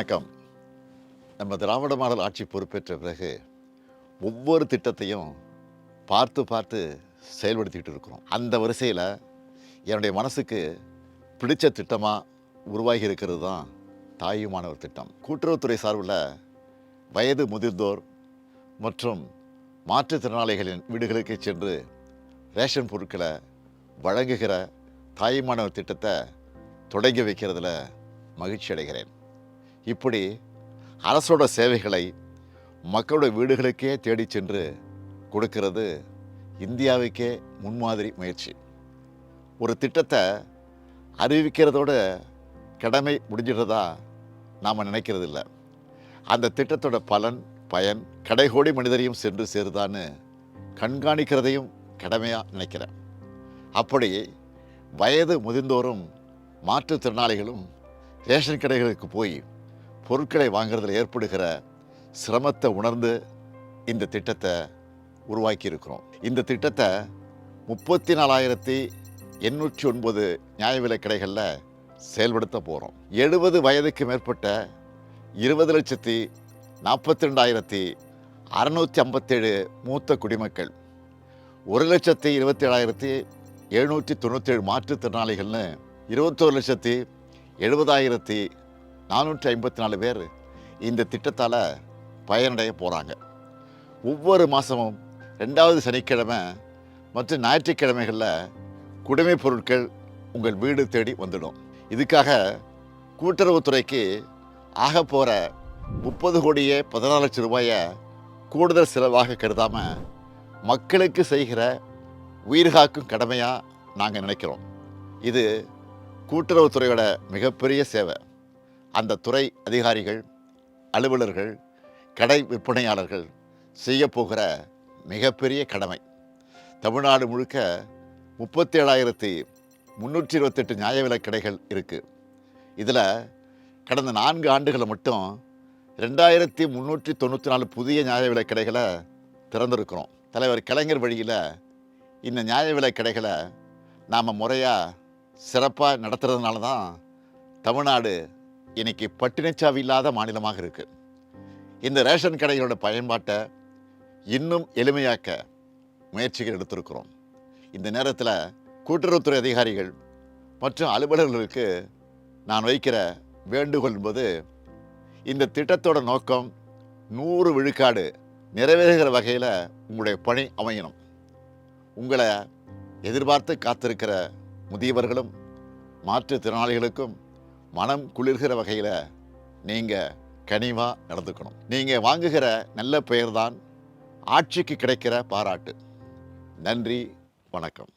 வணக்கம். நம்ம திராவிட மாடல் ஆட்சி பொறுப்பேற்ற பிறகு ஒவ்வொரு திட்டத்தையும் பார்த்து பார்த்து செயல்படுத்திக்கிட்டு இருக்கிறோம். அந்த வரிசையில் என்னுடைய மனசுக்கு பிடிச்ச திட்டமாக உருவாகி இருக்கிறது தான் தாயுமானவர் திட்டம். கூட்டுறவுத்துறை சார்பில் வயது முதிர்ந்தோர் மற்றும் மாற்றுத்திறனாளிகளின் வீடுகளுக்கு சென்று ரேஷன் பொருட்களை வழங்குகிற தாயுமானவர் திட்டத்தை தொடங்கி வைக்கிறதுல மகிழ்ச்சி அடைகிறேன். இப்படி அரசோட சேவைகளை மக்களோட வீடுகளுக்கே தேடி சென்று கொடுக்கிறது இந்தியாவுக்கே முன்மாதிரி முயற்சி. ஒரு திட்டத்தை அறிவிக்கிறதோட கடமை முடிஞ்சிடுறதா நாம் நினைக்கிறது இல்லை. அந்த திட்டத்தோட பயன் கடைகோடி மனிதரையும் சென்று சேருதான்னு கண்காணிக்கிறதையும் கடமையாக நினைக்கிறேன். அப்படி வயது முதிர்ந்தோரும் மாற்றுத்திறனாளிகளும் ரேஷன் கடைகளுக்கு போய் பொருட்களை வாங்குறதுல ஏற்படுகிற சிரமத்தை உணர்ந்து இந்த திட்டத்தை உருவாக்கி இருக்கிறோம். இந்த திட்டத்தை 34,809 நியாய விலைக் கடைகளில் செயல்படுத்த போகிறோம். 70 வயதுக்கு மேற்பட்ட 20,42,657 மூத்த குடிமக்கள், 1,27,797 மாற்றுத்திறனாளிகள்னு 21,70,454 பேர் இந்த திட்டத்தால் பயனடைய போகிறாங்க. ஒவ்வொரு மாதமும் 2வது சனிக்கிழமை மற்றும் ஞாயிற்றுக்கிழமைகளில் குடிமைப் பொருட்கள் உங்கள் வீடு தேடி வந்துடும். இதுக்காக கூட்டுறவுத்துறைக்கு ஆக போகிற 30,14,00,000 ரூபாயை கூடுதல் செலவாக கருதாமல் மக்களுக்கு செய்கிற உயிர்காக்கும் கடமையாக நாங்கள் நினைக்கிறோம். இது கூட்டுறவுத்துறையோட மிகப்பெரிய சேவை. அந்த துறை அதிகாரிகள், அலுவலர்கள், கடை விற்பனையாளர்கள் செய்ய போகிற மிகப்பெரிய கடமை. தமிழ்நாடு முழுக்க 37,328 நியாய விலைக் கடைகள் இருக்குது. இதில் கடந்த 4 ஆண்டுகளை மட்டும் 2,394 புதிய நியாய விலைக் கடைகளை திறந்திருக்கிறோம். தலைவர் கலைஞர் வழியில் இந்த நியாய விலைக் கடைகளை நாம் முறையாக சிறப்பாக நடத்துறதுனால தான் தமிழ்நாடு இன்னைக்கு பட்டினிச்சாவி இல்லாத மாநிலமாக இருக்குது. இந்த ரேஷன் கடைகளோட பயன்பாட்டை இன்னும் எளிமையாக்க முயற்சிகள் எடுத்திருக்கிறோம். இந்த நேரத்தில் கூட்டுறவுத்துறை அதிகாரிகள் மற்றும் அலுவலர்களுக்கு நான் வைக்கிற வேண்டுகோள் என்பது, இந்த திட்டத்தோட நோக்கம் 100 விழுக்காடு நிறைவேறுகிற வகையில் உங்களுடைய பணி அமையணும். உங்களை எதிர்பார்த்து காத்திருக்கிற முதியவர்களும் மாற்றுத்திறனாளிகளுக்கும் மனம் குளிர்கிற வகையில் நீங்கள் கனிவாக நடந்துக்கணும். நீங்கள் வாங்குகிற நல்ல பெயர்தான் ஆட்சிக்கு கிடைக்கிற பாராட்டு. நன்றி, வணக்கம்.